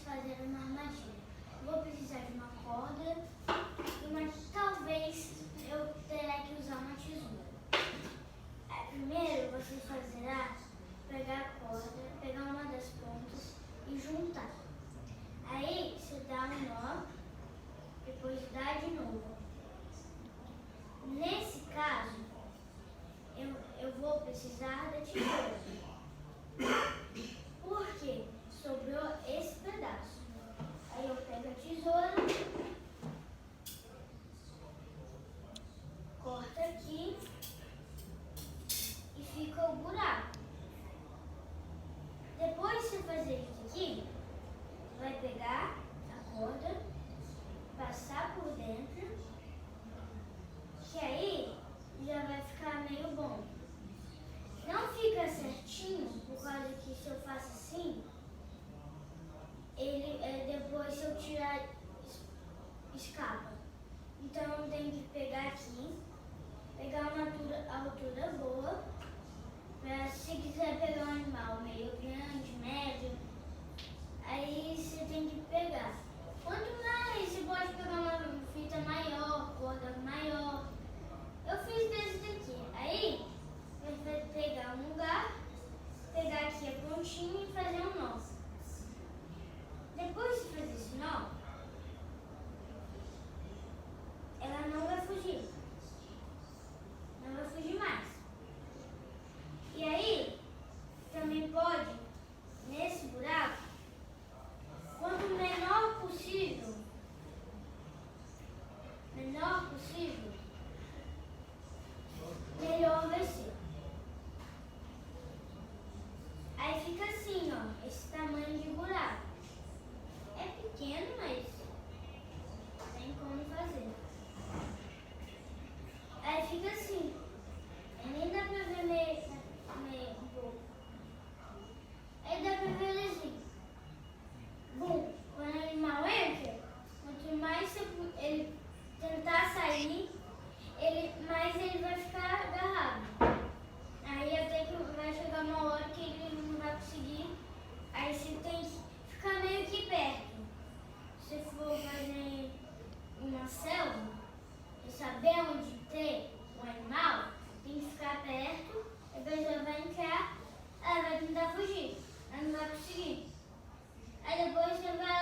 fazer uma armadilha. Vou precisar de uma corda, talvez eu terá que usar uma tesoura. Primeiro você fazerá pegar a corda, pegar uma das pontas e juntar. Aí você dá um nó, depois dá de novo. Nesse caso, eu vou precisar da tesoura. Porque sobrou esse pedaço. Aí eu pego a tesoura, corto aqui e fica o buraco. Depois de você fazer isso aqui, vai pegar a corda, passar por dentro, que aí já vai ficar meio bom. Não fica certinho, por causa que se eu faço assim, depois se eu tirar, escapa. Então eu tenho que pegar aqui, pegar uma altura boa, pra se quiser pegar um animal meio grande, médio, aí você tem que pegar. Quanto mais, você pode pegar uma fita maior, corda maior. Eu fiz desse daqui. Aí, você vai pegar um lugar, pegar aqui a pontinha e fazer um nó. Depois de fazer esse nó, ela não vai fugir. Não vai fugir mais. E aí, também pode, nesse buraco, quanto menor possível, melhor vai ser. Aí fica assim, ó, esse tamanho de buraco. É pequeno, mas tem como fazer. Aí fica assim. Aí nem dá pra ver meio um pouco. Aí dá pra ver assim. Bom, quando o animal entra, quanto mais ele tentar sair, mais ele vai ficar agarrado. Aí até que vai chegar uma hora que ele não vai conseguir. Aí você tem que ficar meio que perto. Se for fazer uma selva, e saber onde ter um animal, tem que ficar perto, a pessoa vai entrar, ela vai tentar fugir, ela não vai conseguir. Aí depois você vai